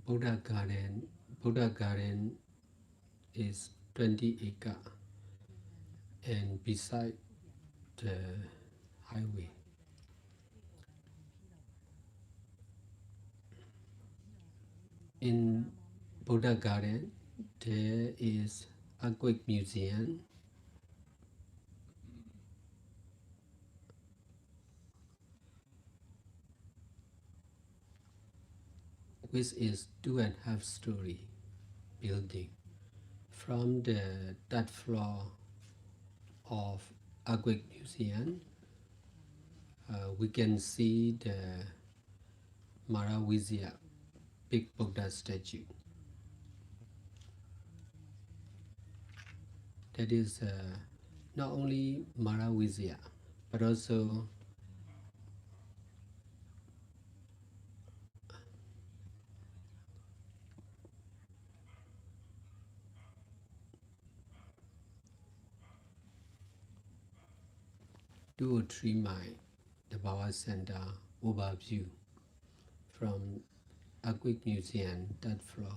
Buddha Garden is 20 acre and beside the highway. In Buddha Garden, there is a quick museum, which is 2.5-story building. From the third floor of Agwick Museum, we can see the Maravizya big Buddha statue. That is not only Maravizya, but also two or three mile the Power Center overview from Agwick Museum, third floor.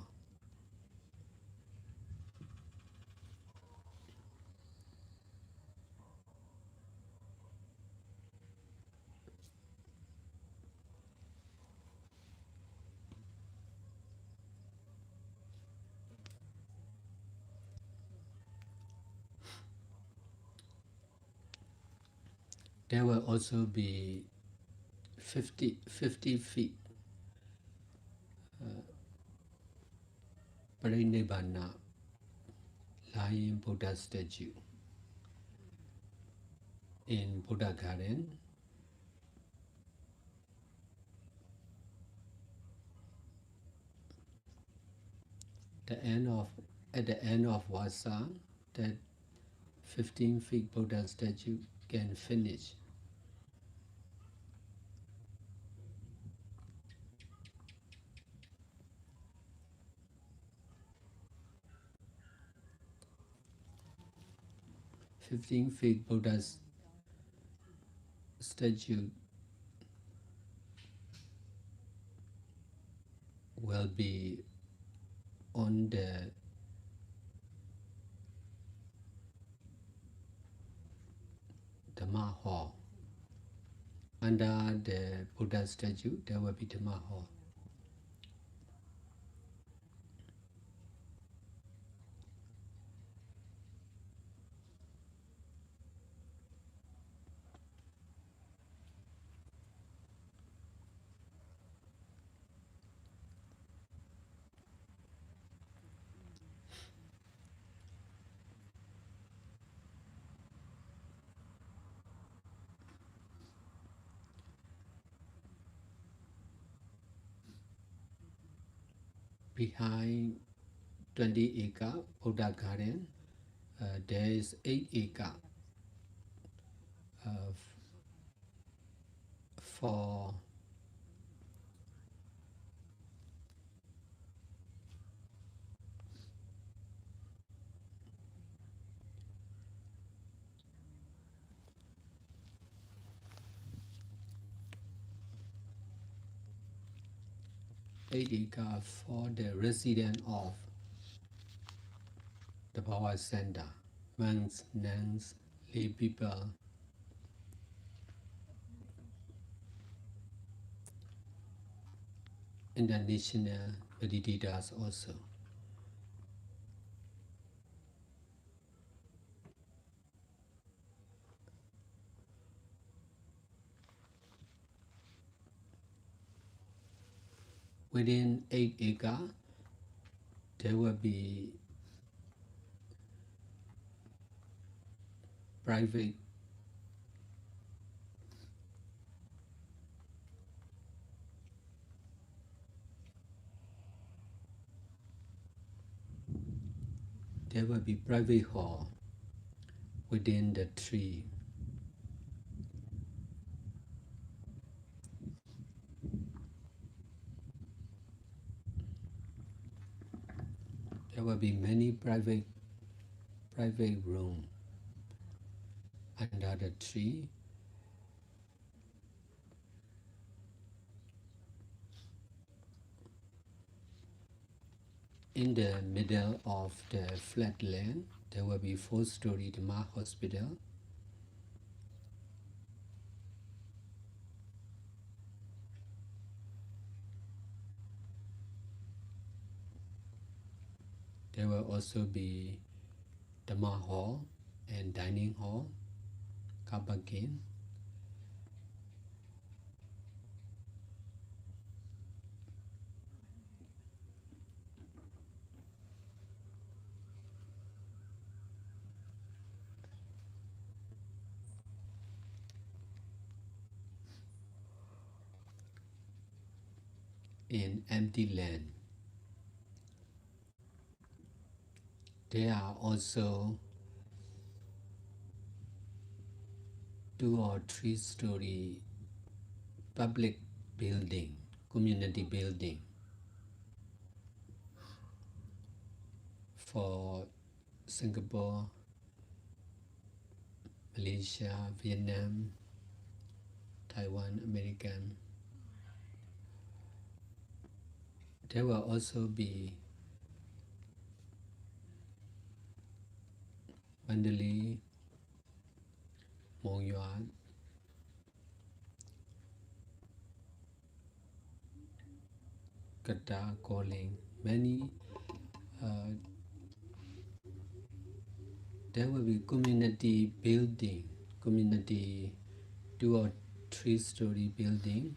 There will also be 50 feet Parinibbana lying Buddha statue in Buddha Garden. At the end of Vasa, that 15 feet Buddha statue can finish. (15 feet Buddha's statue will be on the Dhamma hall. Under the Buddha statue, there will be Dhamma hall. Behind 20 acre Buddha Garden, there is 8 acre for the resident of the Power Center, monks, nuns, lay people, international meditators also. Within 8 acre, there will be private hall within the tree. There will be many private room under the tree. In the middle of the flat land, there will be 4-story Dhamma hospital. There will also be Dhamma hall and dining hall, car parking. In empty land, there are also 2 or 3-story public building, community building for Singapore, Malaysia, Vietnam, Taiwan, American. There will also be Mandalay, Mong Yuan, Qatar, Calling, many. There will be community building, community 2 or 3-story building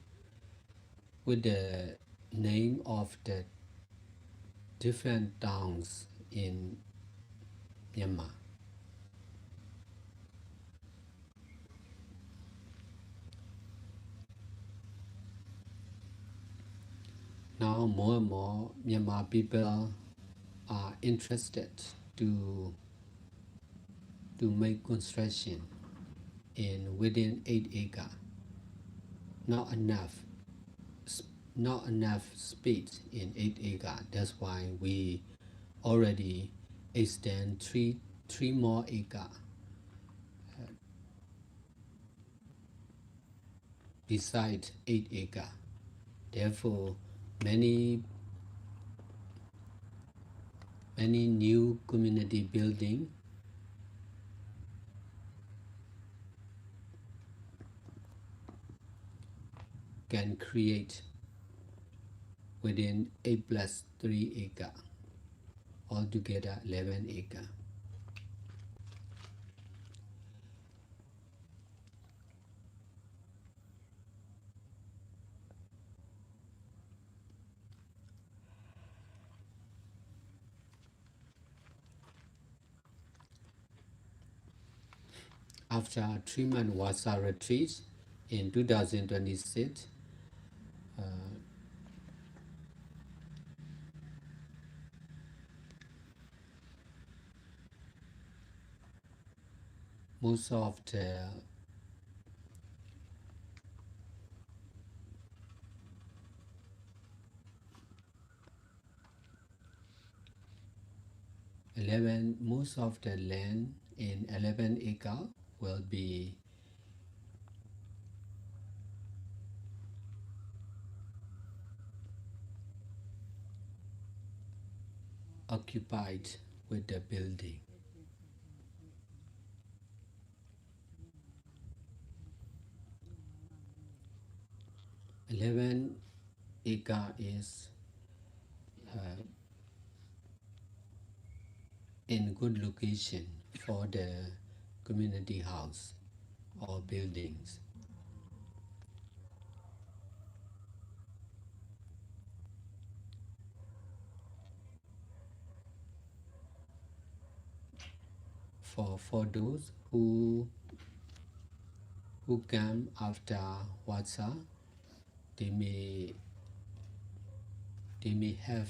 with the name of the different towns in Myanmar. Now more and more Myanmar people are interested to make construction in within 8 acre. Not enough space in 8 acre. That's why we already extend three more acre beside 8 acre. Therefore, many new community building can create within 8 plus 3 acre, altogether 11 acre. After a 3-month Wasa retreat in 2026, most of the most of the land in 11 acre will be occupied with the building. 11 acre is in good location for the community house or buildings. For those who come after Wasa, they may have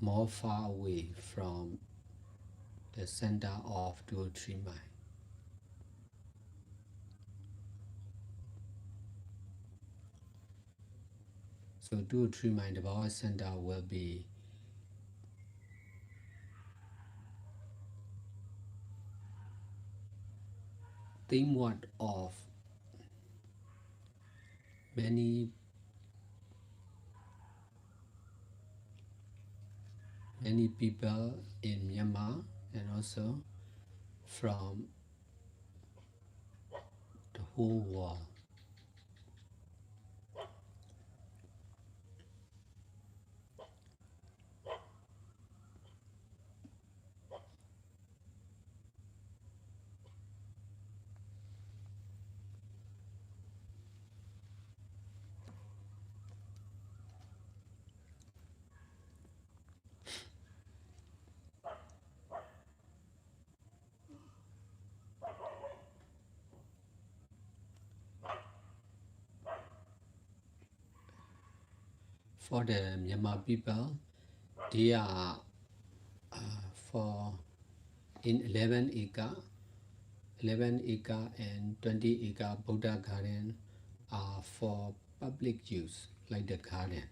more far away from the center of 2 or 3 miles. So 2 or 3 miles, the power center will be teamwork of many many people in Myanmar and also from the whole world. For the Myanmar people, they are for in 11 acre and 20-acre Buddha garden are for public use, like the garden.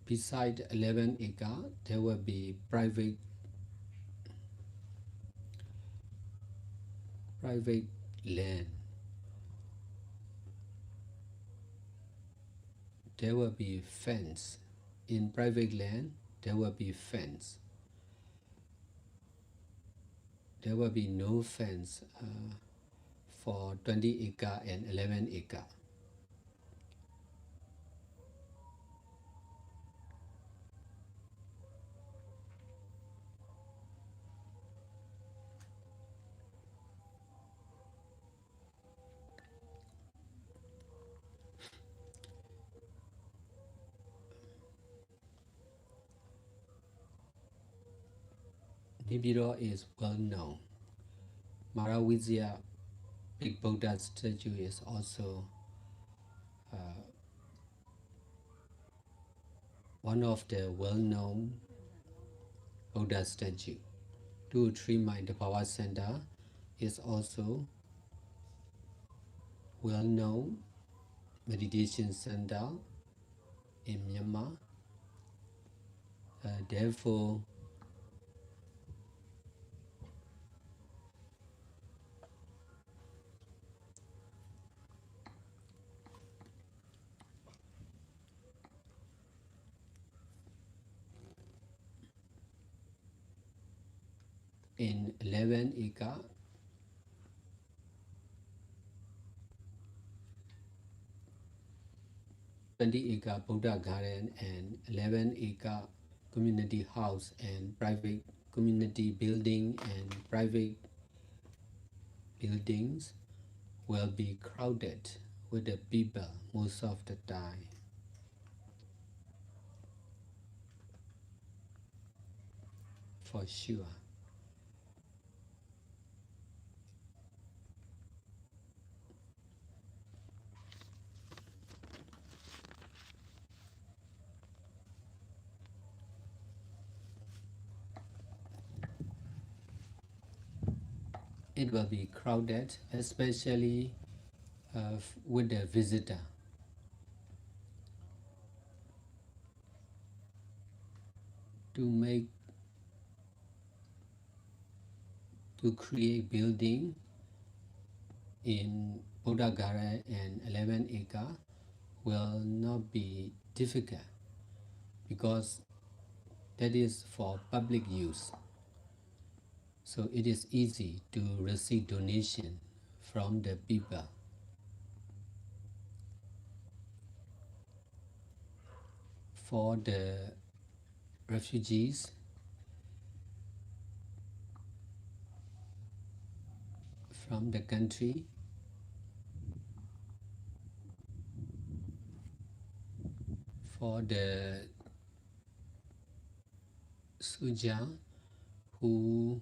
Beside 11 acre, there will be private land. There will be fence. In private land, there will be fence. There will be no fence for 20-acre and 11-acre. Nibiro is well known. Maravizya Big Buddha statue is also one of the well-known Buddha statue. 203 Mile the Power Center is also well-known meditation center in Myanmar. Therefore, in 11-acre, acre Buddha garden and 11-acre community house and private community building and private buildings will be crowded with the people most of the time. For sure. It will be crowded, especially with the visitor. To create building in Buddha Garden and 11-acre will not be difficult because that is for public use. So it is easy to receive donation from the people. For the refugees from the country, for the Suja who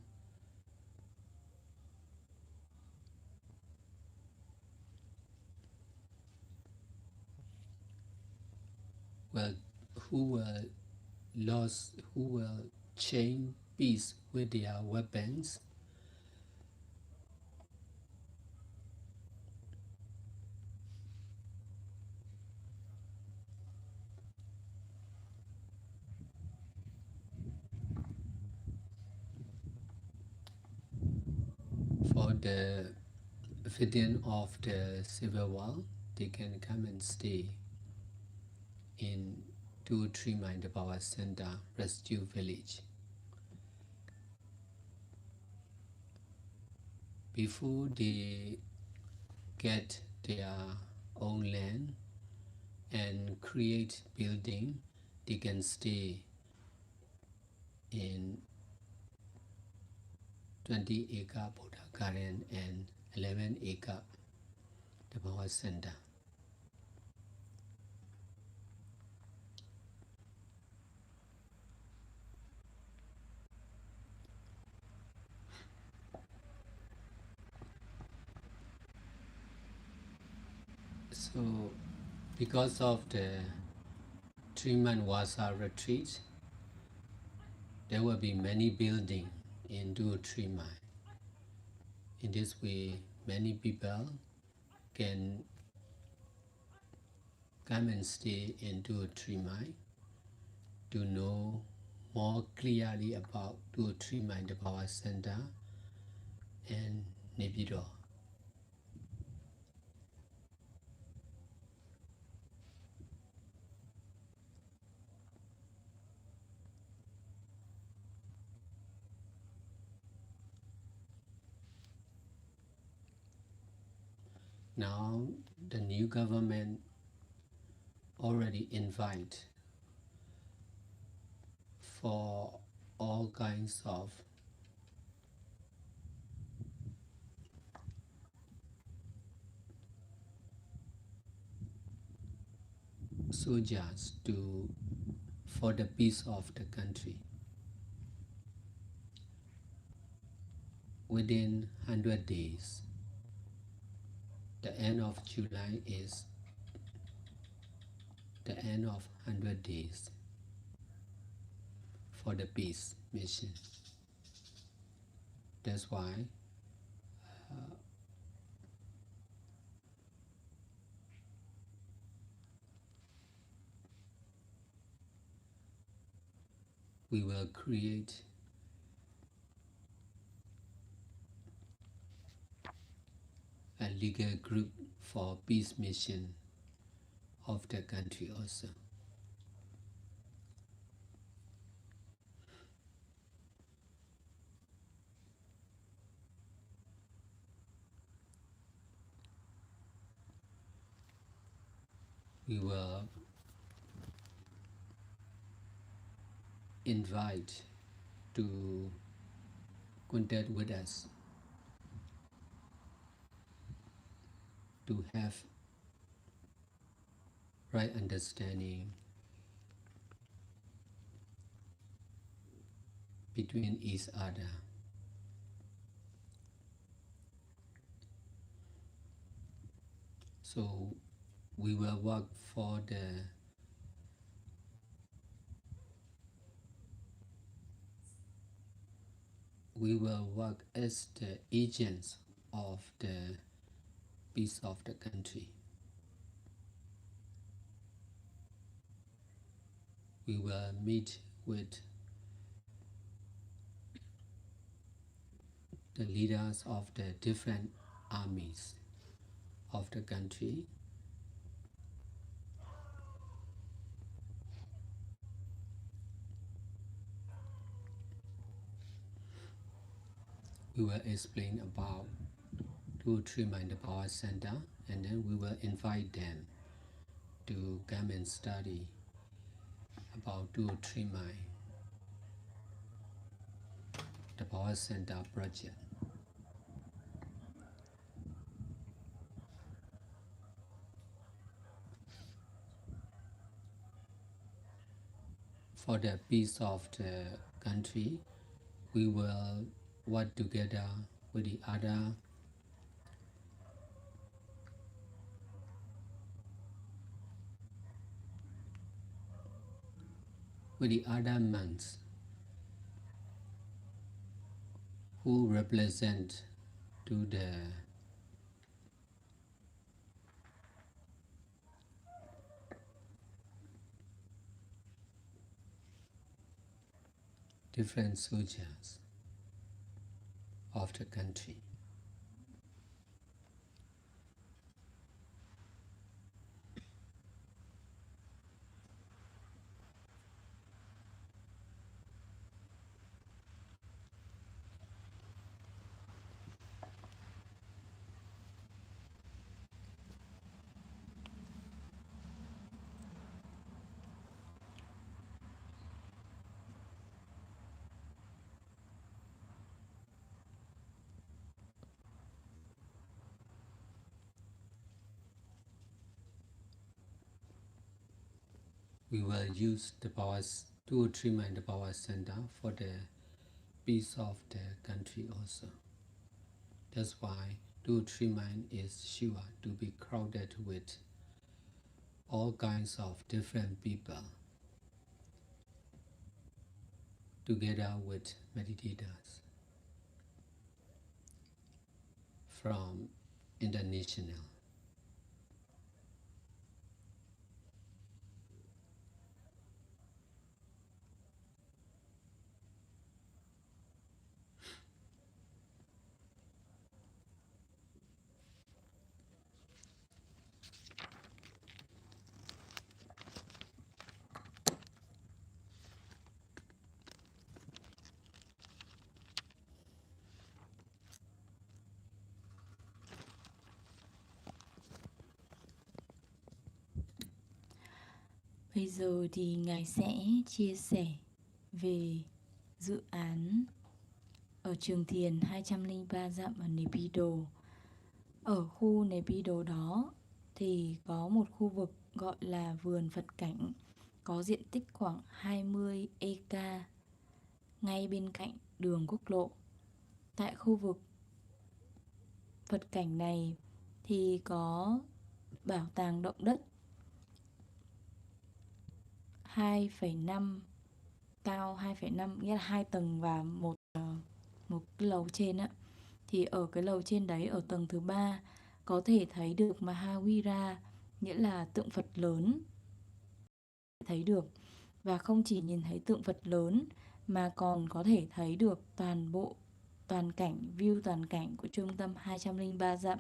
will chain peace with their weapons. For the victim of the civil war, they can come and stay in 2 3 Mile the Power Center Rescue Village. Before they get their own land and create building, they can stay in 20-acre Buddha Garden and 11-acre the Power Center. So because of the 3-month Wasa retreat, there will be many buildings in 2 3 Mile. In this way, many people can come and stay in 2 3 Mile to know more clearly about 2 3 Mile the Power Center and Nepido. Now the new government already invite for all kinds of soldiers to for the peace of the country. Within 100 days, the end of July is the end of 100 days for the peace mission. That's why we will create a legal group for peace mission of the country also. We will invite to contact with us to have right understanding between each other. So we will work for we will work as the agents of the peace of the country. We will meet with the leaders of the different armies of the country. We will explain about 2 3 Mile the Power Center, and then we will invite them to come and study about 2 3 Mile the Power Center project. For the peace of the country, we will work together with the other monks who represent to the different soldiers of the country. we will use the powers 2 or 3 mine the power center for the peace of the country also. That's why 2 or 3 mine is sure to be crowded with all kinds of different people together with meditators from international. Bây giờ thì Ngài sẽ chia sẻ về dự án ở trường thiền 203 dặm ở Nepido. Ở khu Nepido đó thì có một khu vực gọi là vườn Phật cảnh, có diện tích khoảng 20 acre ngay bên cạnh đường quốc lộ. Tại khu vực Phật cảnh này thì có bảo tàng động đất 2,5 cao 2,5, nghĩa là 2 tầng và một cái lầu trên á. Thì ở cái lầu trên đấy, ở tầng thứ 3 có thể thấy được Mahavira, nghĩa là tượng Phật lớn, thấy được. Và không chỉ nhìn thấy tượng Phật lớn mà còn có thể thấy được toàn cảnh, view toàn cảnh của trung tâm 203 dặm.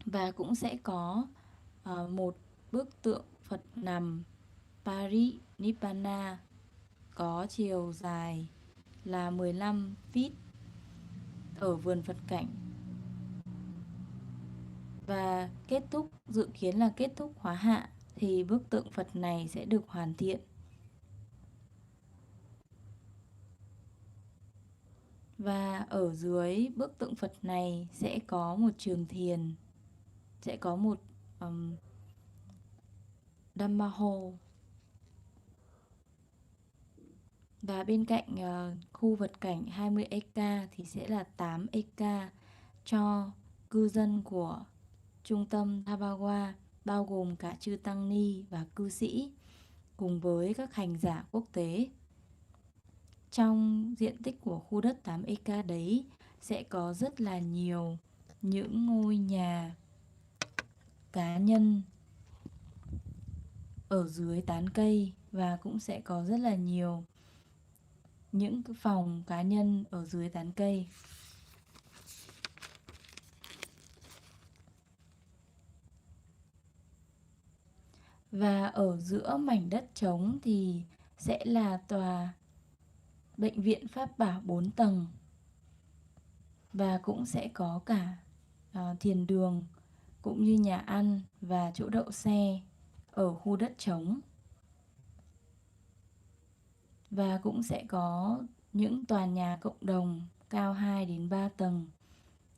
Và cũng sẽ có một bức tượng Phật nằm Parinibbana có chiều dài là 15 feet ở vườn Phật cảnh. Và dự kiến là kết thúc khóa hạ thì bức tượng Phật này sẽ được hoàn thiện. Và ở dưới bức tượng Phật này sẽ có một trường thiền, sẽ có một Dhamma Hall. Và bên cạnh khu vật cảnh 20 acre thì sẽ là 8 acre cho cư dân của trung tâm Thabagua, bao gồm cả chư tăng ni và cư sĩ cùng với các hành giả quốc tế. Trong diện tích của khu đất 8 acre đấy sẽ có rất là nhiều những ngôi nhà cá nhân ở dưới tán cây, và cũng sẽ có rất là nhiều những cái phòng cá nhân ở dưới tán cây. Và ở giữa mảnh đất trống thì sẽ là tòa bệnh viện Pháp Bảo 4 tầng. Và cũng sẽ có cả thiền đường cũng như nhà ăn và chỗ đậu xe ở khu đất trống. Và cũng sẽ có những tòa nhà cộng đồng cao 2 đến 3 tầng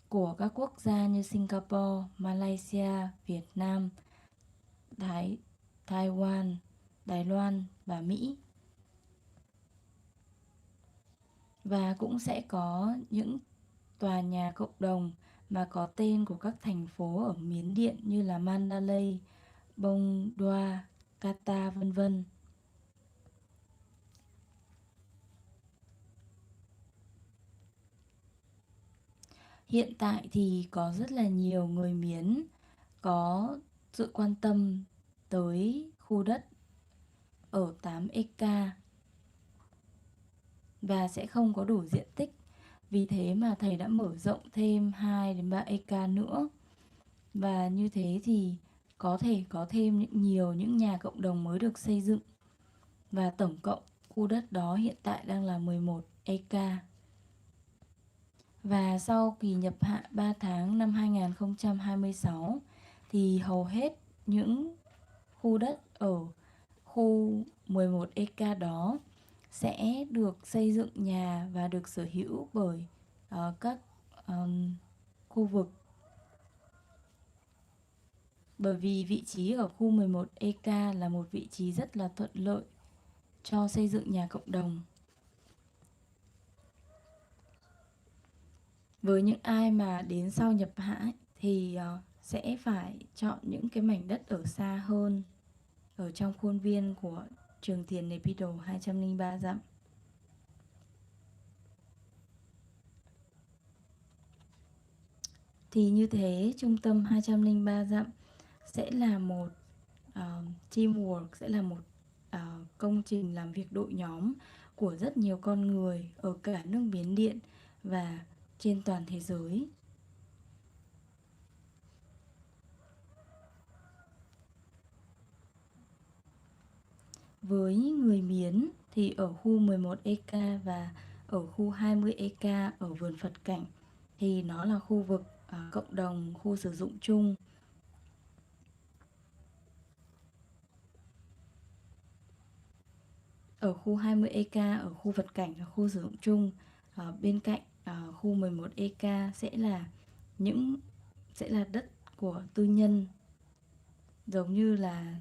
của các quốc gia như Singapore, Malaysia, Việt Nam, Taiwan, Đài Loan và Mỹ. Và cũng sẽ có những tòa nhà cộng đồng mà có tên của các thành phố ở Miến Điện như là Mandalay, Bông Đoa, Qatar, vân vân. Hiện tại thì có rất là nhiều người Miến có sự quan tâm tới khu đất ở 8 acre và sẽ không có đủ diện tích. Vì thế mà thầy đã mở rộng thêm 2 đến 3 acre nữa. Và như thế thì có thể có thêm nhiều những nhà cộng đồng mới được xây dựng. Và tổng cộng khu đất đó hiện tại đang là 11 acre. Và sau kỳ nhập hạ 3 tháng năm 2026 thì hầu hết những khu đất ở khu 11 acre đó sẽ được xây dựng nhà và được sở hữu bởi các khu vực Bởi vì vị trí ở khu 11 EK là một vị trí rất là thuận lợi cho xây dựng nhà cộng đồng. Với những ai mà đến sau nhập hạ thì sẽ phải chọn những cái mảnh đất ở xa hơn, ở trong khuôn viên của trường thiền Naypyidaw 203 dặm. Thì như thế, trung tâm 203 dặm sẽ là một teamwork, sẽ là một công trình làm việc đội nhóm của rất nhiều con người ở cả nước Miến Điện và trên toàn thế giới. Với người Miến thì ở khu 11 EK và ở khu 20 EK ở vườn Phật Cảnh thì nó là khu vực cộng đồng, khu sử dụng chung. Ở khu 20 EK, ở khu Phật Cảnh là khu sử dụng chung. Bên cạnh khu 11 EK sẽ là đất của tư nhân, giống như là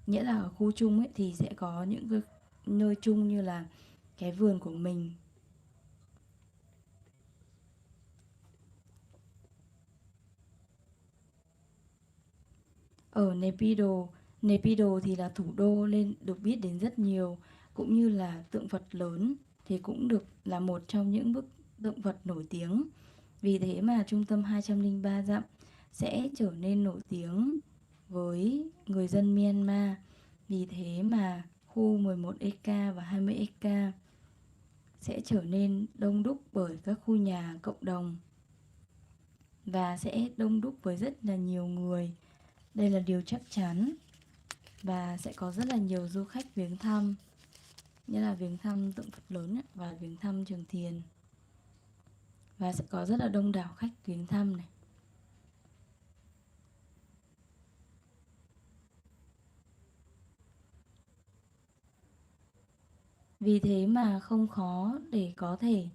nghĩa là ở khu chung ấy thì sẽ có những cái nơi chung như là cái vườn của mình. Ở Naypyidaw thì là thủ đô nên được biết đến rất nhiều, cũng như là tượng Phật lớn thì cũng được là một trong những bức tượng Phật nổi tiếng. Vì thế mà trung tâm 203 dặm sẽ trở nên nổi tiếng với người dân Myanmar. Vì thế mà khu 11 EK và 20 EK sẽ trở nên đông đúc bởi các khu nhà cộng đồng và sẽ đông đúc với rất là nhiều người. Đây là điều chắc chắn. Và sẽ có rất là nhiều du khách viếng thăm, như là viếng thăm tượng Phật lớn và viếng thăm trường thiền. Và sẽ có rất là đông đảo khách viếng thăm này. Vì thế mà không khó để có thể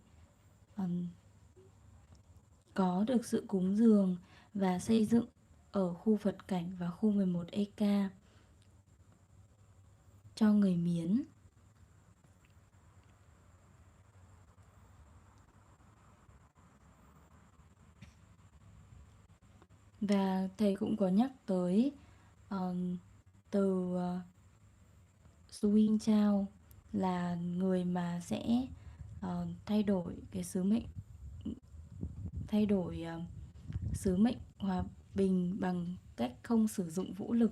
có được sự cúng dường và xây dựng ở khu Phật Cảnh và khu 11 EK cho người Miến. Và thầy cũng có nhắc tới từ Swing Chao là người mà sẽ thay đổi cái sứ mệnh, thay đổi sứ mệnh hòa bình bằng cách không sử dụng vũ lực.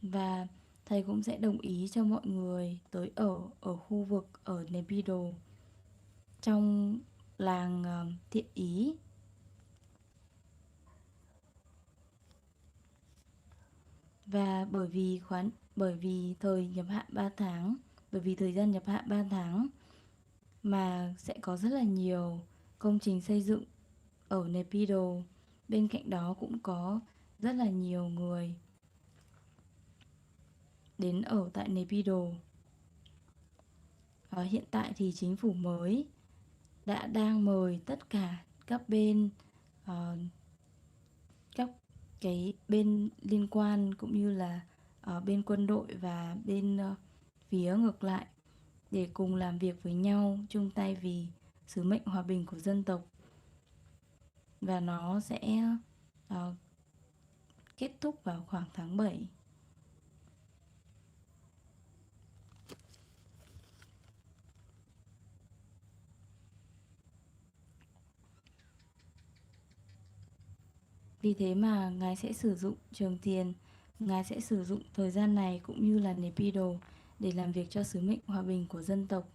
Và thầy cũng sẽ đồng ý cho mọi người tới ở khu vực ở Naypyidaw trong làng Thiện Ý. Và bởi vì thời nhập hạn 3 tháng, bởi vì thời gian nhập hạn 3 tháng mà sẽ có rất là nhiều công trình xây dựng ở Naypyidaw. Bên cạnh đó cũng có rất là nhiều người đến ở tại Naypyidaw. Hiện tại thì chính phủ mới đang mời tất cả các bên, các cái bên liên quan cũng như là bên quân đội và bên phía ngược lại để cùng làm việc với nhau, chung tay vì sứ mệnh hòa bình của dân tộc. Và nó sẽ kết thúc vào khoảng tháng 7. Vì thế mà Ngài sẽ sử dụng trường thiền, Ngài sẽ sử dụng thời gian này cũng như là Naypyidaw để làm việc cho sứ mệnh hòa bình của dân tộc.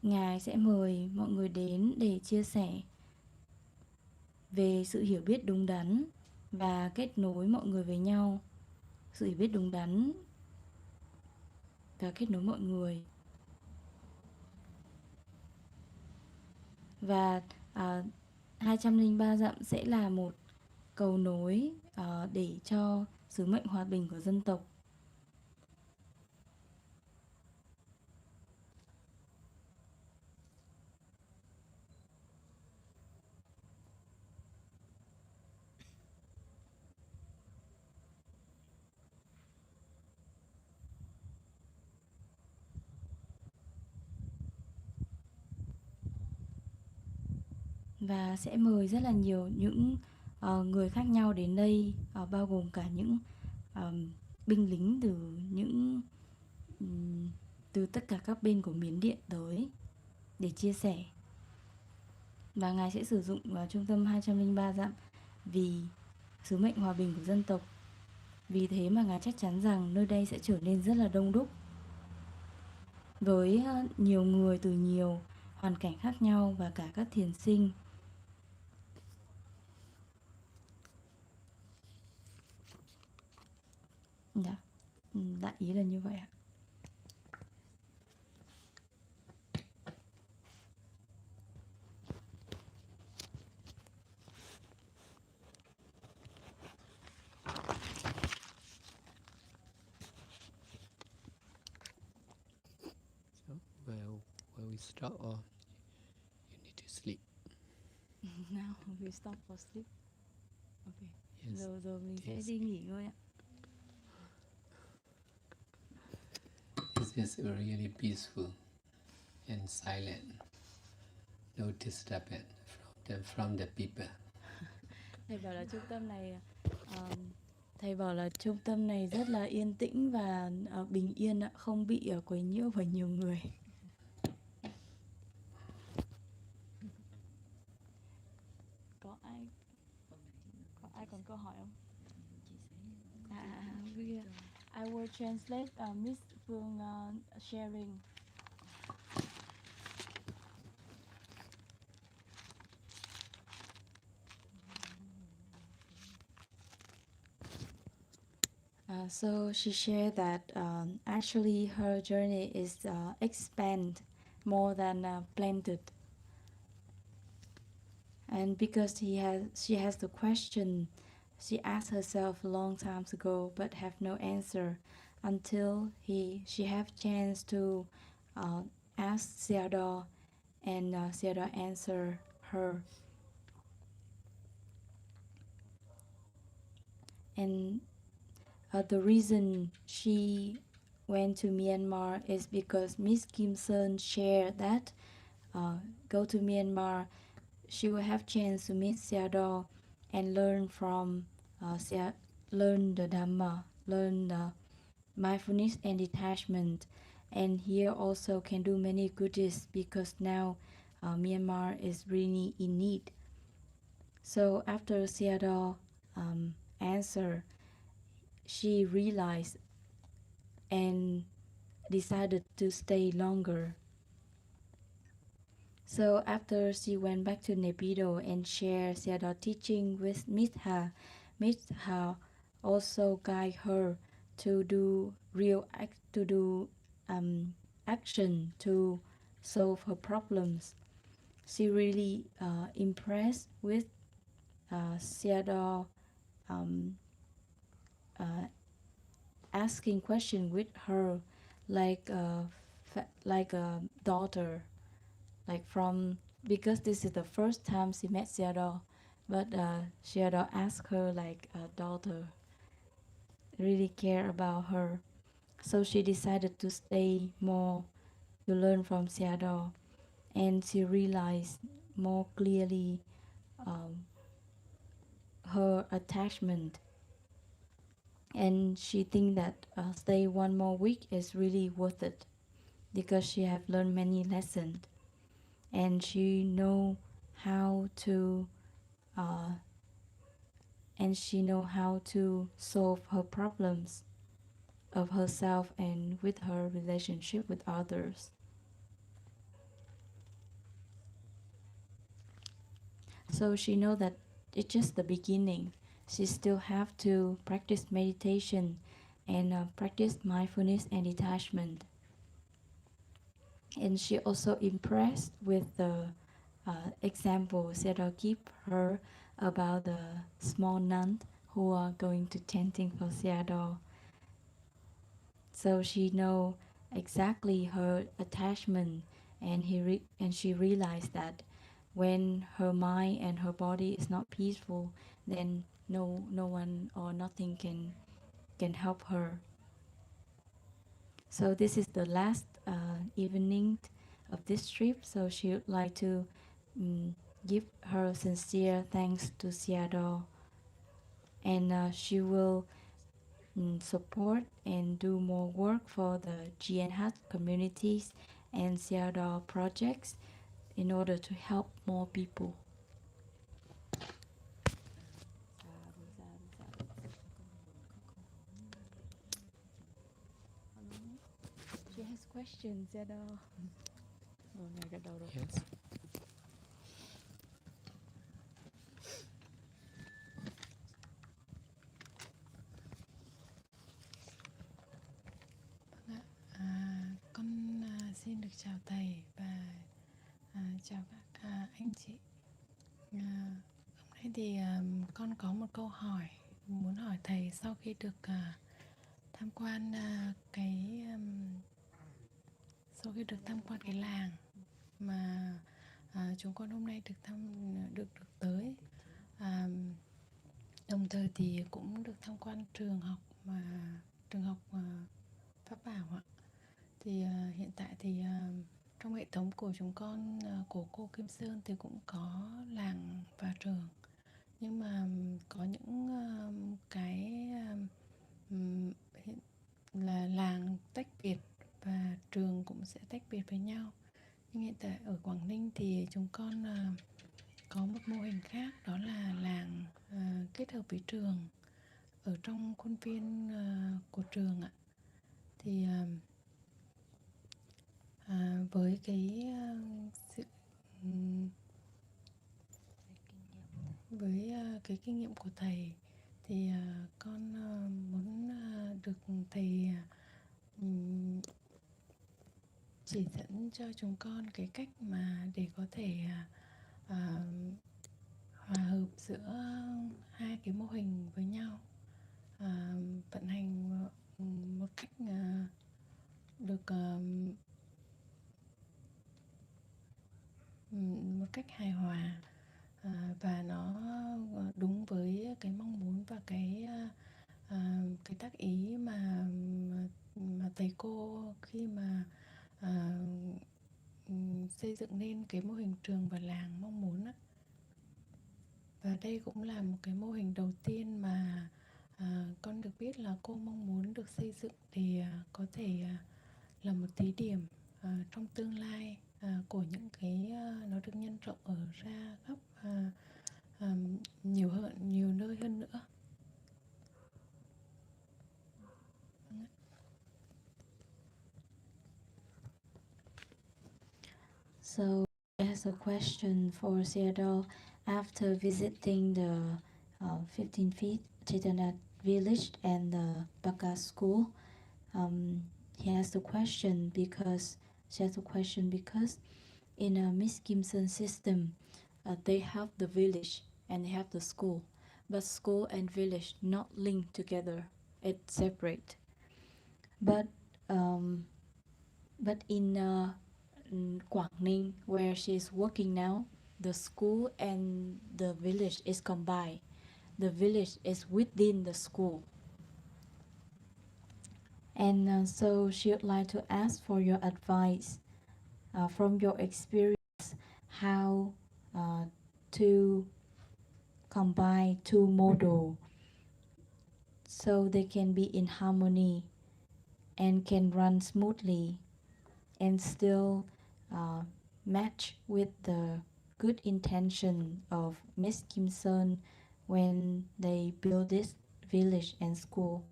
Ngài sẽ mời mọi người đến để chia sẻ về sự hiểu biết đúng đắn và kết nối mọi người với nhau. Sự hiểu biết đúng đắn và kết nối mọi người. Và 203 dặm sẽ là một cầu nối để cho sứ mệnh hòa bình của dân tộc và sẽ mời rất là nhiều những người khác nhau đến đây, bao gồm cả những binh lính từ tất cả các bên của Miến Điện tới để chia sẻ. Và Ngài sẽ sử dụng trung tâm 203 dặm vì sứ mệnh hòa bình của dân tộc. Vì thế mà Ngài chắc chắn rằng nơi đây sẽ trở nên rất là đông đúc, với nhiều người từ nhiều hoàn cảnh khác nhau và cả các thiền sinh. Dạ, đại ý là như vậy ạ. So where we stop or you need to sleep? Now we stop for sleep. Okay. Yes. Giờ mình sẽ Yes. đi nghỉ ngơi ạ. This is really peaceful and silent. No disturbance from the people. Thầy bảo là trung tâm này rất là yên tĩnh và bình yên ạ, không bị quấy nhiễu bởi nhiều người. Có ai còn câu hỏi không? I will translate Miss Phương sharing. So she shared that actually her journey is expand more than planned. And because she has the question she asked herself a long time ago but have no answer until she have chance to ask Sayadaw, and Sayadaw answer her. And the reason she went to Myanmar is because Miss Kim Sun shared that go to Myanmar, she will have chance to meet Sayadaw and learn from learn the Dhamma, learn the mindfulness and detachment, and here also can do many good deeds because now Myanmar is really in need. So after Sayadaw answer, she realized and decided to stay longer. So after she went back to Naypyidaw and shared Sayadaw teaching with Mitha also guide her to do action to solve her problems. She really impressed with Sayadaw asking question with her like a daughter, like from, because this is the first time she met Sayadaw, but Sayadaw asked her like a daughter, really care about her. So she decided to stay more to learn from Sayadaw, and she realized more clearly her attachment, and she think that stay one more week is really worth it because she have learned many lessons, and she know how to solve her problems of herself and with her relationship with others. So she know that it's just the beginning. She still have to practice meditation and practice mindfulness and detachment. And she also impressed with the example Sayadaw give her about the small nuns who are going to chanting for Sayadaw. So she know exactly her attachment, and she realized that when her mind and her body is not peaceful, then no one or nothing can help her. So this is the last evening of this trip. So she would like to give her sincere thanks to Seattle, and she will support and do more work for the GNH communities and Seattle projects in order to help more people. She has questions, Seattle. Yes. Con xin được chào thầy và chào các anh chị. Hôm nay thì con có một câu hỏi muốn hỏi thầy sau khi được tham quan sau khi được tham quan cái làng mà chúng con hôm nay được tới. Đồng thời thì cũng được tham quan trường học Pháp Bảo ạ. Thì hiện tại thì trong hệ thống của chúng con của cô Kim Sơn thì cũng có làng và trường, nhưng mà có những là làng tách biệt và trường cũng sẽ tách biệt với nhau. Nhưng hiện tại ở Quảng Ninh thì chúng con có một mô hình khác, đó là làng kết hợp với trường ở trong khuôn viên của trường ạ. Thì với cái cái kinh nghiệm của thầy thì con muốn được thầy chỉ dẫn cho chúng con cái cách mà để có thể hòa hợp giữa hai cái mô hình với nhau, vận hành một cách được một cách hài hòa và nó đúng với cái mong muốn và cái tác ý mà thầy cô khi mà xây dựng nên cái mô hình trường và làng mong muốn á. Và đây cũng là một cái mô hình đầu tiên mà con được biết là cô mong muốn được xây dựng để có thể là một thí điểm trong tương lai của những cái nó được nhân rộng ở ra khắp nhiều nơi hơn nữa. So as a question for Seattle, after visiting the 15 feet Chaitanya village and the Baka school, he has a question because in a Miss Kimson system, they have the village and they have the school, but school and village not linked together; it's separate. But in Quảng Ninh, where she's working now, the school and the village is combined. The village is within the school. And so she would like to ask for your advice from your experience, how to combine two models so they can be in harmony and can run smoothly and still match with the good intention of Miss Kim Sun when they build this village and school.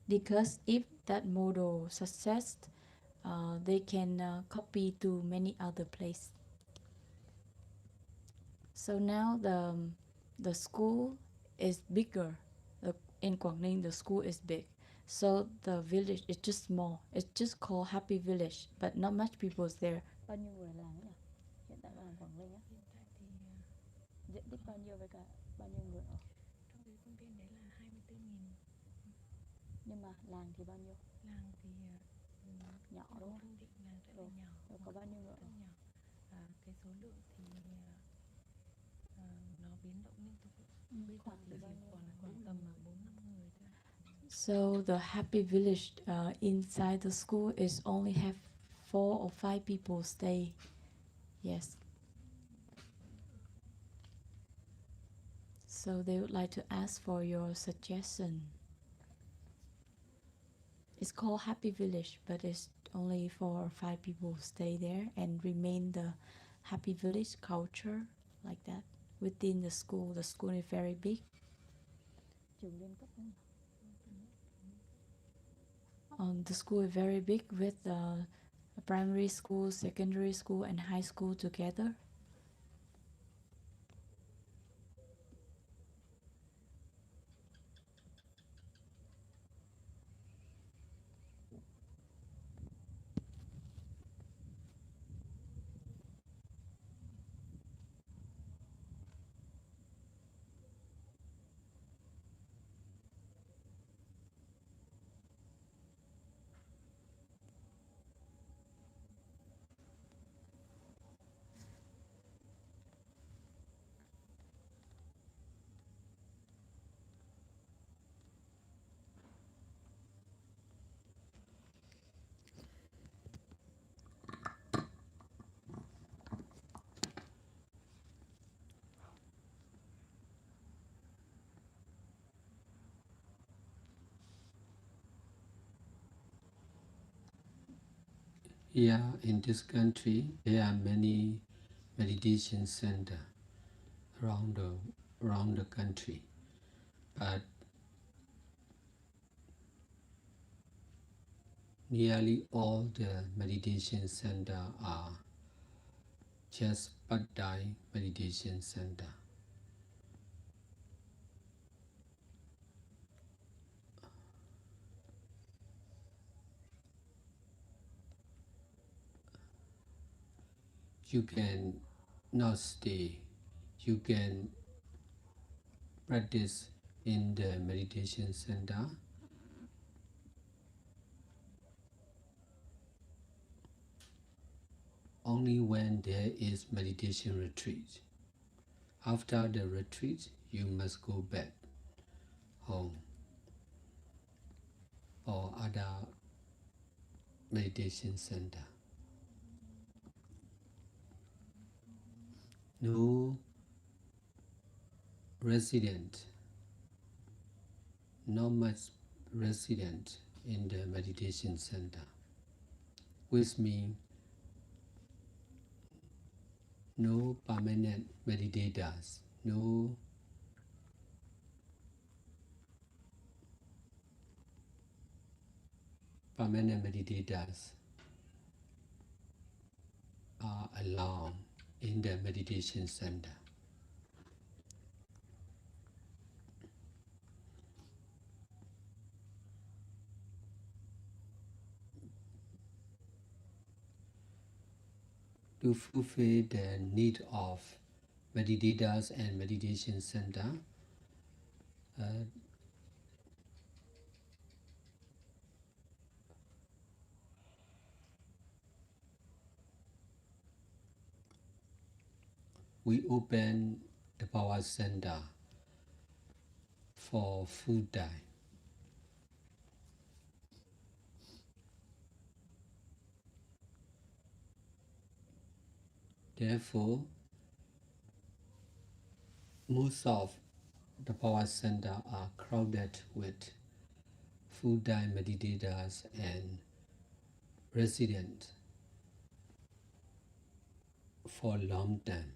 Because if that model success, they can copy to many other places. So now the school is bigger. In Quảng Ninh, the school is big. So the village is just small. It's just called Happy Village, but not much people is there. Bao nhiêu người làm nhỉ? Hiện tại làng Quảng Ninh á. Diện tích bao nhiêu với cả bao nhiêu người ở? Trong cái khuôn viên đấy là 24.000. Nhưng mà làng thì bao nhiêu? Làng thì nhỏ đúng không? Phương định là rất là nhỏ. Rồi có bao nhiêu người ở? Nhỏ. Cái số lượng thì nó biến động liên tục. Bây giờ thì khoảng tầm 4-5 người thôi. So the Happy Village inside the school is only have 4 or 5 people stay. Yes. So they would like to ask for your suggestion. It's called Happy Village, but it's only 4 or 5 people stay there and remain the Happy Village culture like that within the school. The school is very big. The school is very big with primary school, secondary school, and high school together. Yeah, in this country, there are many meditation centers around the country, but nearly all the meditation centers are just Pad Thai meditation center. You can not stay. You can practice in the meditation center only when there is meditation retreat. After the retreat, you must go back home or other meditation center. No resident, not much resident in the meditation center, which means no permanent meditators, no permanent meditators are allowed in the meditation center. To fulfill the need of meditators and meditation center, we open the power center for full time. Therefore, most of the power center are crowded with full-time meditators and residents for a long time.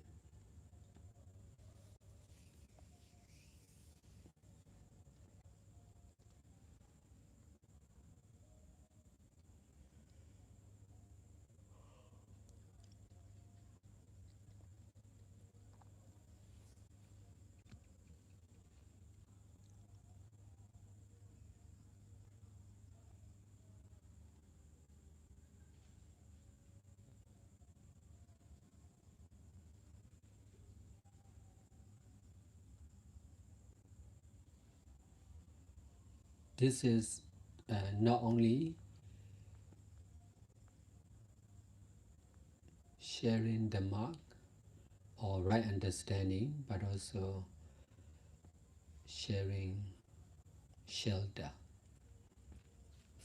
This is not only sharing the mark or right understanding, but also sharing shelter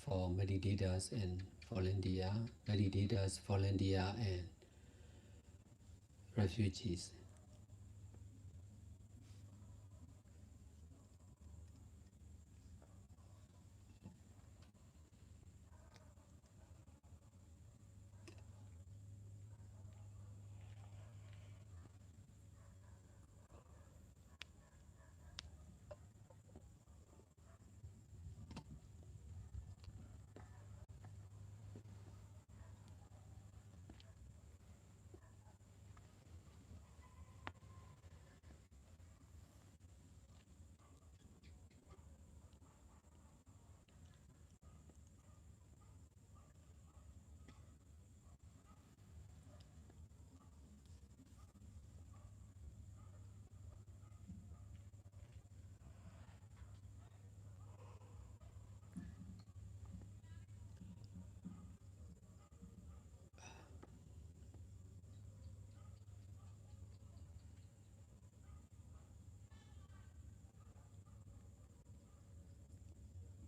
for meditators and volunteer, and refugees.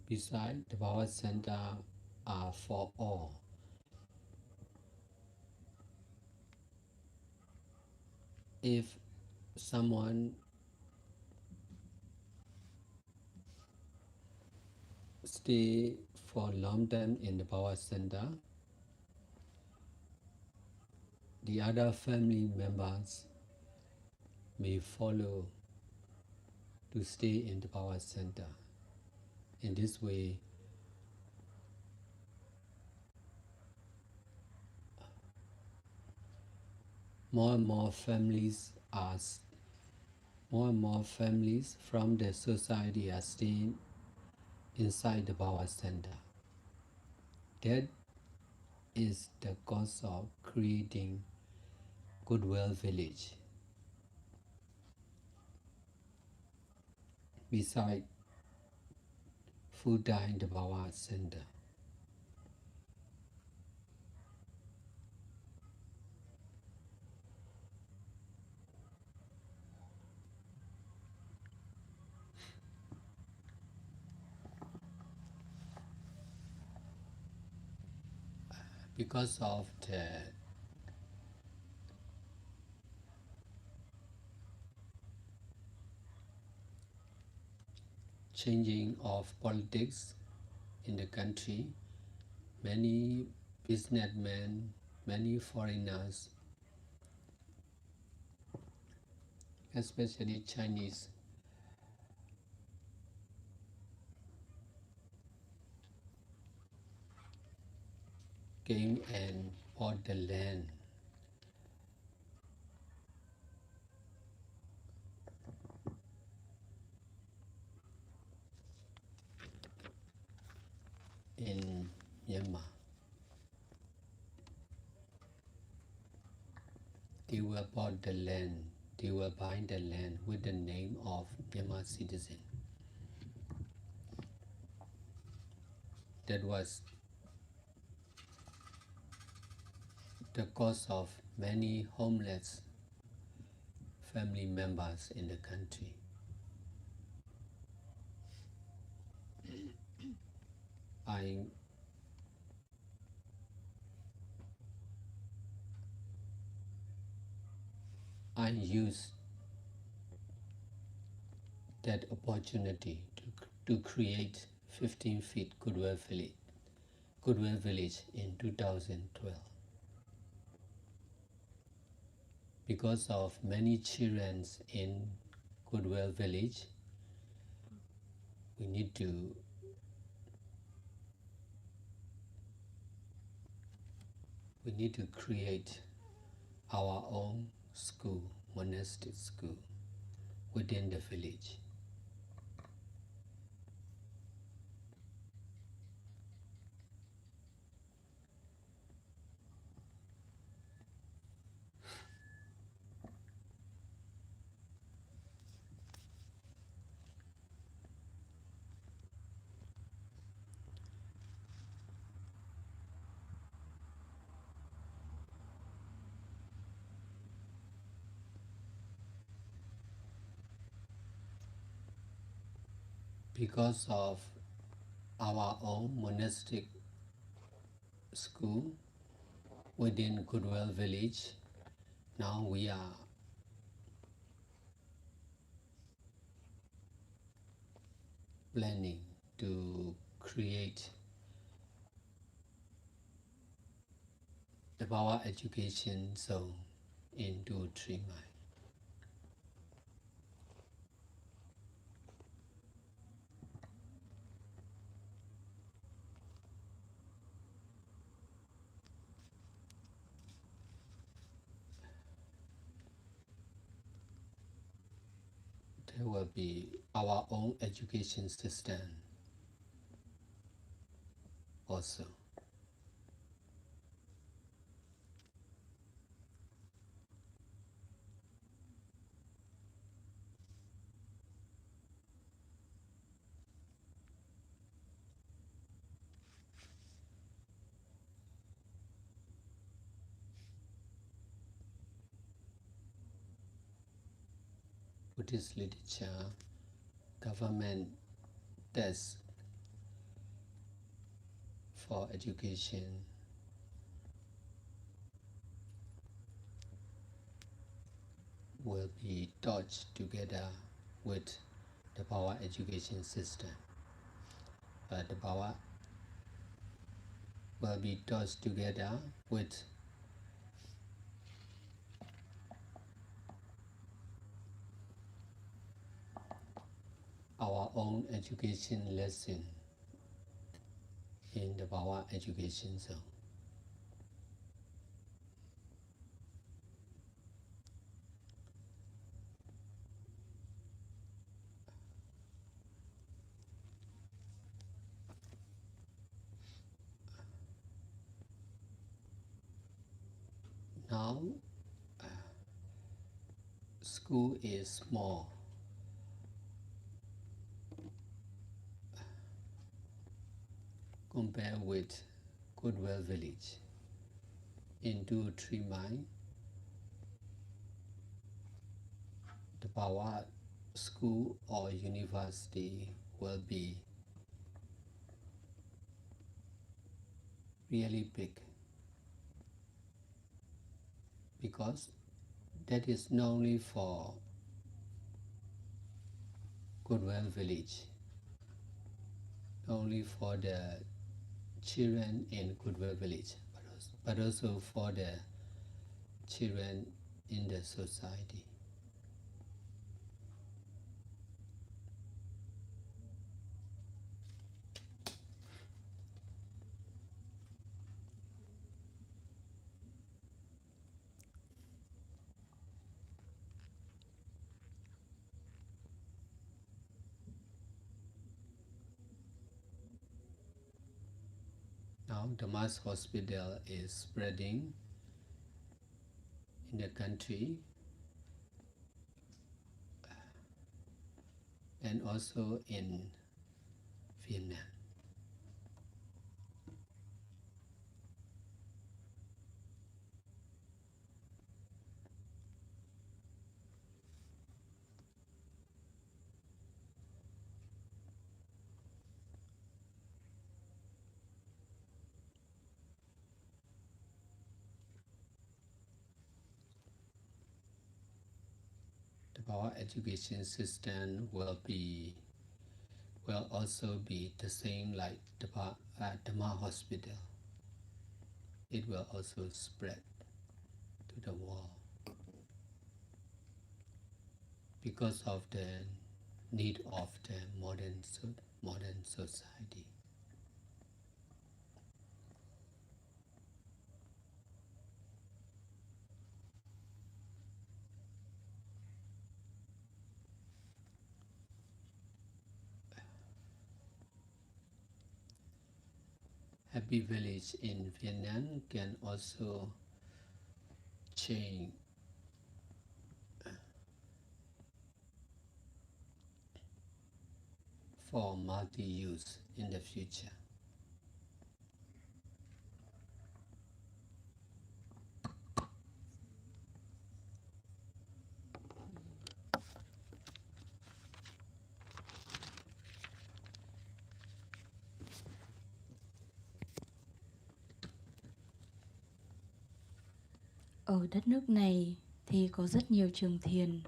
Besides, the power center are for all. If someone stay for long time in the power center, the other family members may follow to stay in the power center. In this way, more and more families from the society are staying inside the power center. That is the cause of creating Goodwill Village. Beside Fuda in the power center. Because of the changing of politics in the country, many businessmen, many foreigners, especially Chinese, came and bought the land. In Myanmar. They were bought the land, they were buying the land with the name of Myanmar citizen. That was the cause of many homeless family members in the country. I used that opportunity to create 15 feet Goodwill Village in 2012. Because of many children in Goodwill Village, we need to create our own school, monastic school, within the village. Because of our own monastic school within Goodwill Village, now we are planning to create the power education zone in 2-3 miles. There will be our own education system also. Buddhist literature, government tests for education will be taught together with the power education system. The power will be taught together with our own education lesson in the power education zone. Now, school is small. Compared with Goodwill Village. In 2 or 3 miles, the power school or university will be really big, because that is not only for Goodwill Village, not only for the children in Goodwill Village, but also for the children in the society. Now the mass hospital is spreading in the country and also in Vietnam. Our education system will also be the same like the Dhamma Hospital. It will also spread to the world because of the need of the modern society. Happy Village in Vietnam can also change for multi-use in the future. Ở đất nước này thì có rất nhiều trường thiền,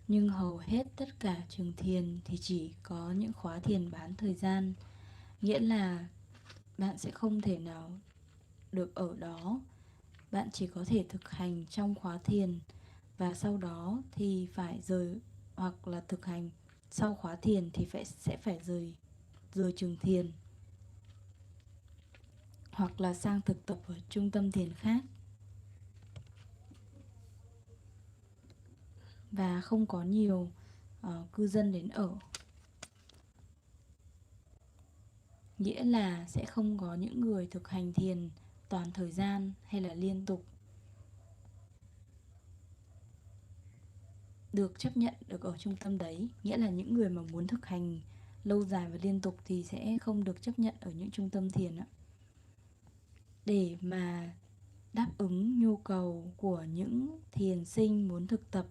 nhưng hầu hết tất cả trường thiền thì chỉ có những khóa thiền bán thời gian. Nghĩa là bạn sẽ không thể nào được ở đó. Bạn chỉ có thể thực hành trong khóa thiền và sau đó thì phải rời, hoặc là thực hành sau khóa thiền thì sẽ phải rời trường thiền, hoặc là sang thực tập ở trung tâm thiền khác. Và không có nhiều cư dân đến ở. Nghĩa là sẽ không có những người thực hành thiền toàn thời gian hay là liên tục được chấp nhận được ở trung tâm đấy. Nghĩa là những người mà muốn thực hành lâu dài và liên tục thì sẽ không được chấp nhận ở những trung tâm thiền ạ. Để mà đáp ứng nhu cầu của những thiền sinh muốn thực tập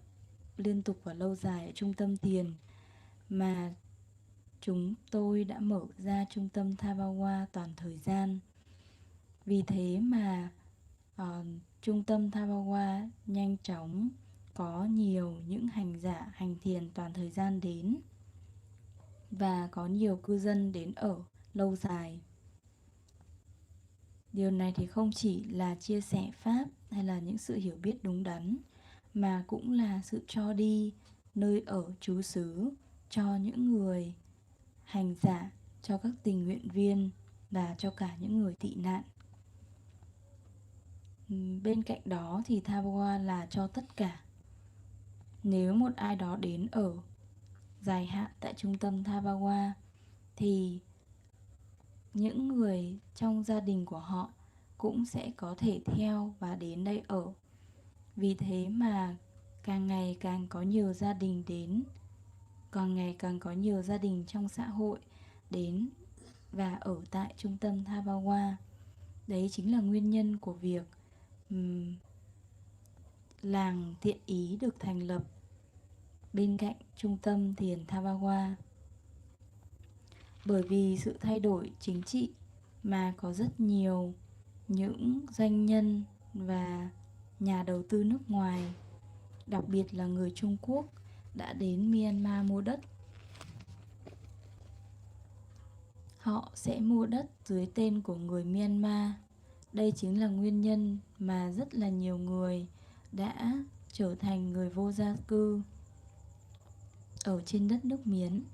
liên tục và lâu dài ở trung tâm thiền mà chúng tôi đã mở ra trung tâm Tha Ba Wa toàn thời gian. Vì thế mà trung tâm Thabawa nhanh chóng có nhiều những hành giả hành thiền toàn thời gian đến và có nhiều cư dân đến ở lâu dài. Điều này thì không chỉ là chia sẻ pháp hay là những sự hiểu biết đúng đắn, mà cũng là sự cho đi nơi ở trú xứ cho những người hành giả, cho các tình nguyện viên và cho cả những người tị nạn. Bên cạnh đó thì Thabawa là cho tất cả. Nếu một ai đó đến ở dài hạn tại trung tâm Thabawa thì những người trong gia đình của họ cũng sẽ có thể theo và đến đây ở. Vì thế mà càng ngày càng có nhiều gia đình đến, càng ngày càng có nhiều gia đình trong xã hội đến và ở tại trung tâm Thabawa. Đấy chính là nguyên nhân của việc làng Thiện Ý được thành lập bên cạnh trung tâm thiền Thabawa. Bởi vì sự thay đổi chính trị mà có rất nhiều những doanh nhân và nhà đầu tư nước ngoài, đặc biệt là người Trung Quốc, đã đến Myanmar mua đất. Họ sẽ mua đất dưới tên của người Myanmar. Đây chính là nguyên nhân mà rất là nhiều người đã trở thành người vô gia cư ở trên đất nước Miến.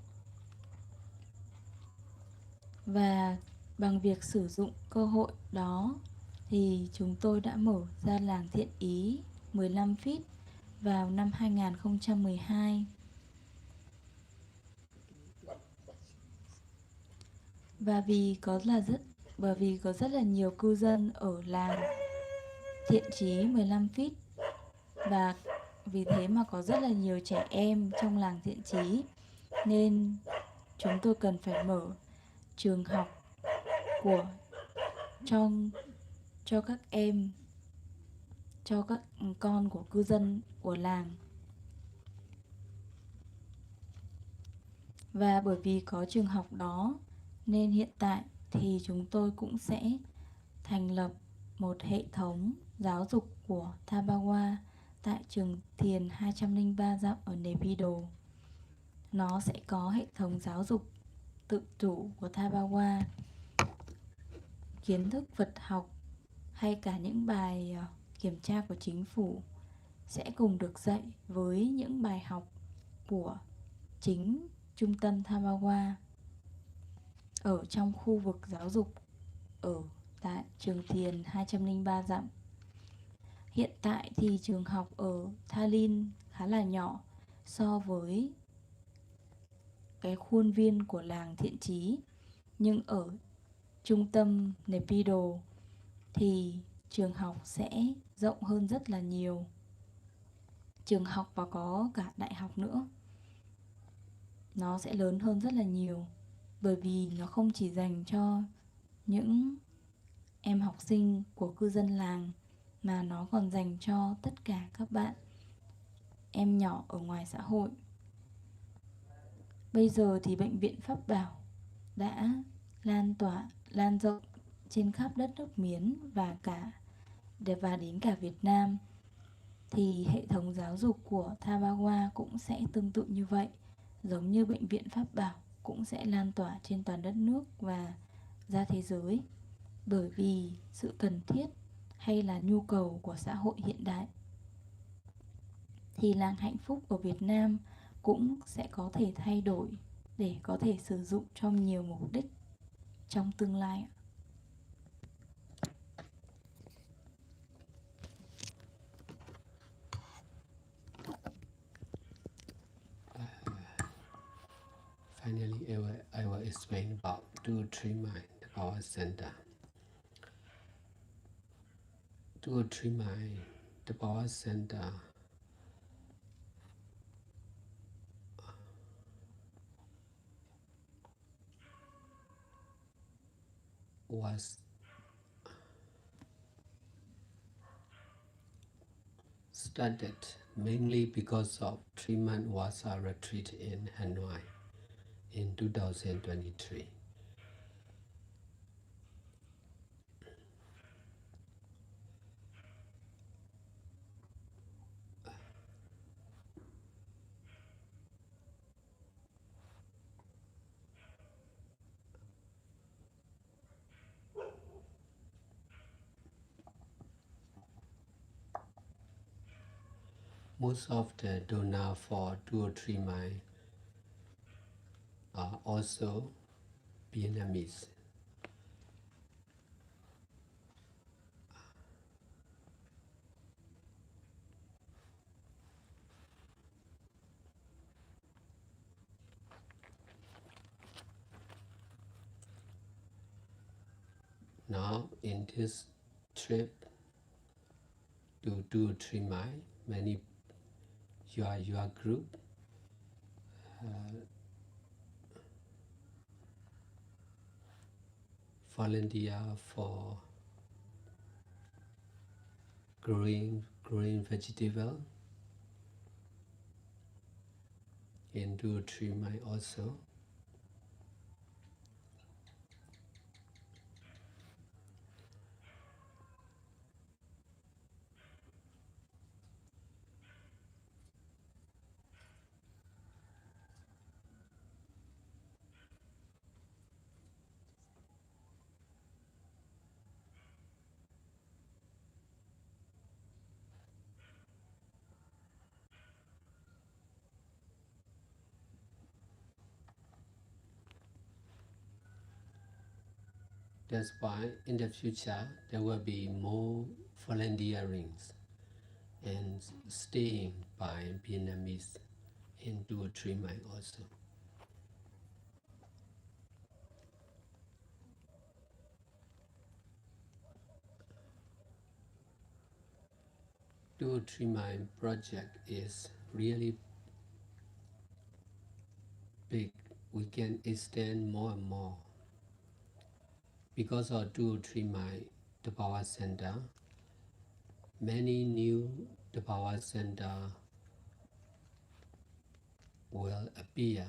Và bằng việc sử dụng cơ hội đó thì chúng tôi đã mở ra làng Thiện Ý 15 feet vào năm 2012. Và vì có rất là nhiều cư dân ở làng Thiện Chí 15 feet, và vì thế mà có rất là nhiều trẻ em trong làng Thiện Chí, nên chúng tôi cần phải mở trường học cho các em, cho các con của cư dân của làng. Và bởi vì có trường học đó nên hiện tại thì chúng tôi cũng sẽ thành lập một hệ thống giáo dục của Thabawa tại trường thiền 203 dặm ở Naypyidaw. Nó sẽ có hệ thống giáo dục tự chủ của Thabawa, kiến thức Phật học hay cả những bài kiểm tra của chính phủ sẽ cùng được dạy với những bài học của chính trung tâm Thabawa ở trong khu vực giáo dục ở tại trường thiền 203 dặm. Hiện tại thì trường học ở Thalin khá là nhỏ so với cái khuôn viên của làng Thiện Chí, nhưng ở trung tâm Naypyidaw thì trường học sẽ rộng hơn rất là nhiều. Trường học và có cả đại học nữa. Nó sẽ lớn hơn rất là nhiều, bởi vì nó không chỉ dành cho những em học sinh của cư dân làng, mà nó còn dành cho tất cả các bạn em nhỏ ở ngoài xã hội. Bây giờ thì Bệnh viện Pháp Bảo đã lan rộng trên khắp đất nước Miến và đến cả Việt Nam. Thì hệ thống giáo dục của Thabawa cũng sẽ tương tự như vậy, giống như Bệnh viện Pháp Bảo cũng sẽ lan tỏa trên toàn đất nước và ra thế giới, bởi vì sự cần thiết hay là nhu cầu của xã hội hiện đại. Thì làng hạnh phúc ở Việt Nam cũng sẽ có thể thay đổi để có thể sử dụng trong nhiều mục đích trong tương lai. Finally, I will explain about 203 Mind, the Power Center. 203 Mind, the Power Center was started mainly because of 3 months was a retreat in Hanoi in 2023. Most of the donor for 2 or 3 mile are also Vietnamese. Now in this trip to 2 or 3 mile, many your group volunteer for growing vegetable in 2 or 3 mile also. That's why in the future there will be more volunteerings and staying by Vietnamese in 2 or 3 mile also. Two or 3 mile project is really big. We can extend more and more. Because of 2 or 3 mile the power center, many new the power center will appear.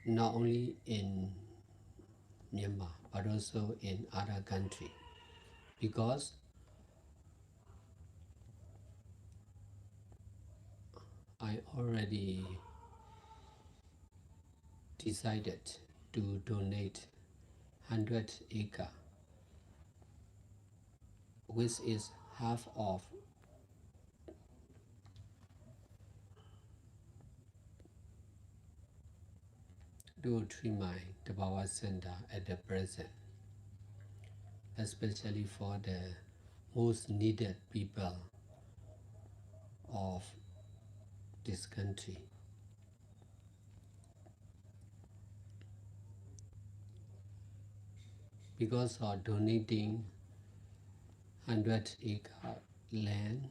Not only in Myanmar but also in other countries, because I already decided to donate 100 acre, which is half of 2 or 3 mile the power center at the present, especially for the most needed people of this country. Because of donating 100 acre land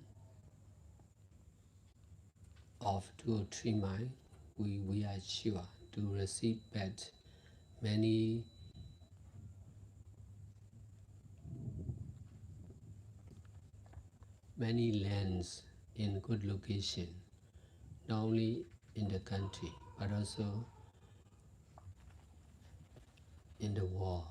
of 2 or 3 mile, we are sure to receive back many lands in good location, not only in the country but also in the world.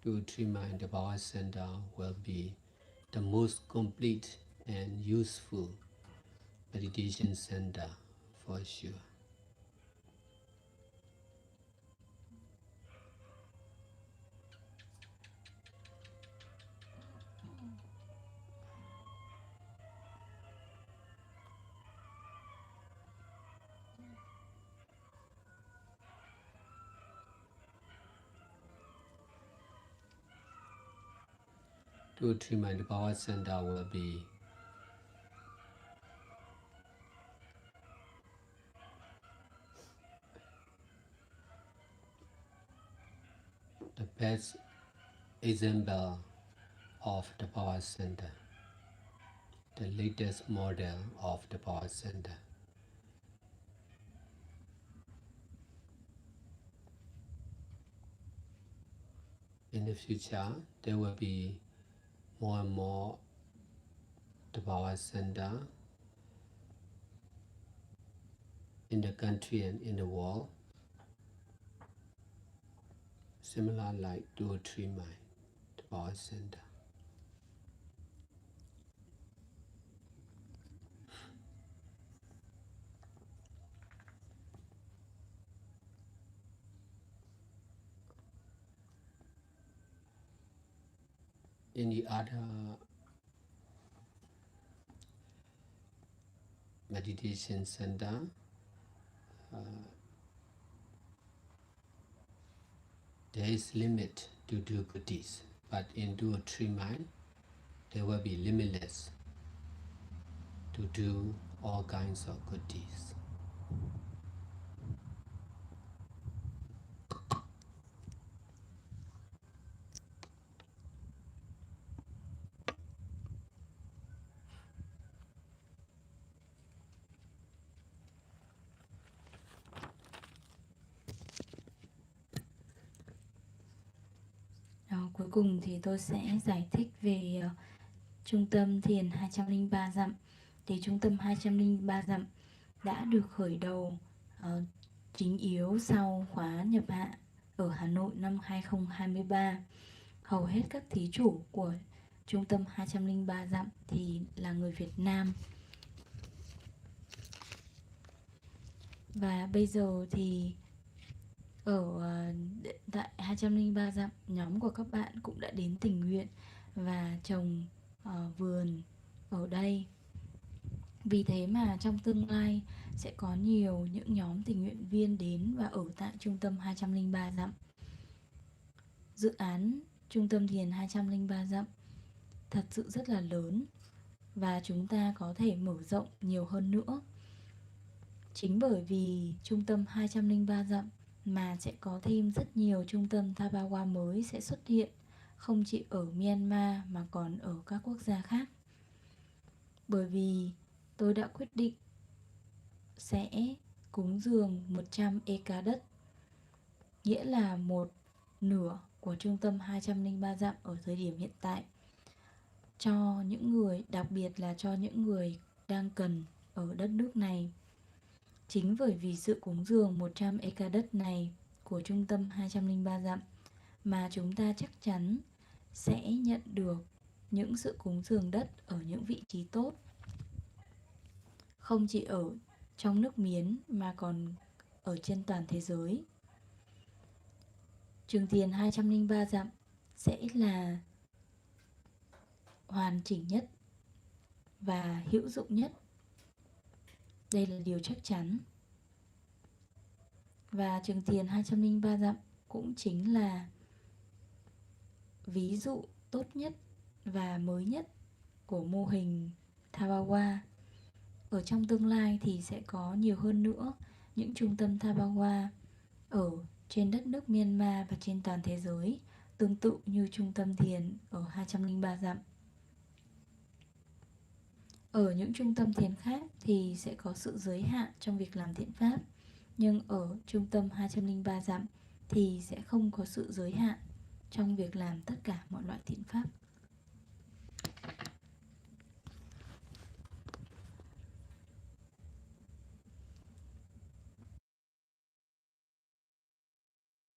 To Trima, the power center will be the most complete and useful meditation center for sure. To Trima, the power center will be the best example of the power center, the latest model of the power center. In the future, there will be more and more the power center in the country and in the world, similar like 2 or 3 mile, the power center. any other meditation center, there is limit to do good deeds, but in Dual Tree Mind, there will be limitless to do all kinds of good deeds. Cuối cùng thì tôi sẽ giải thích về trung tâm thiền 203 dặm. Thì trung tâm 203 dặm đã được khởi đầu chính yếu sau khóa nhập hạ ở Hà Nội năm 2023. Hầu hết các thí chủ của trung tâm 203 dặm thì là người Việt Nam. Và bây giờ thì ở tại 203 dặm, nhóm của các bạn cũng đã đến tình nguyện và trồng vườn ở đây. Vì thế mà trong tương lai sẽ có nhiều những nhóm tình nguyện viên đến và ở tại trung tâm 203 dặm. Dự án trung tâm thiền 203 dặm thật sự rất là lớn và chúng ta có thể mở rộng nhiều hơn nữa. Chính bởi vì trung tâm 203 dặm mà sẽ có thêm rất nhiều trung tâm Thabawa mới sẽ xuất hiện, không chỉ ở Myanmar mà còn ở các quốc gia khác. Bởi vì tôi đã quyết định sẽ cúng dường 100 eka đất, nghĩa là 1/2 của trung tâm 203 dặm ở thời điểm hiện tại, cho những người, đặc biệt là cho những người đang cần ở đất nước này. Chính bởi vì sự cúng dường 100 eka đất này của trung tâm 203 dặm mà chúng ta chắc chắn sẽ nhận được những sự cúng dường đất ở những vị trí tốt, không chỉ ở trong nước Miến mà còn ở trên toàn thế giới. Trường thiền 203 dặm sẽ là hoàn chỉnh nhất và hữu dụng nhất. Đây là điều chắc chắn. Và trường thiền 203 dặm cũng chính là ví dụ tốt nhất và mới nhất của mô hình Thabawa. Ở trong tương lai thì sẽ có nhiều hơn nữa những trung tâm Thabawa ở trên đất nước Myanmar và trên toàn thế giới, tương tự như trung tâm thiền ở 203 dặm. Ở những trung tâm thiền khác thì sẽ có sự giới hạn trong việc làm thiện pháp, nhưng ở trung tâm 203 dặm thì sẽ không có sự giới hạn trong việc làm tất cả mọi loại thiện pháp.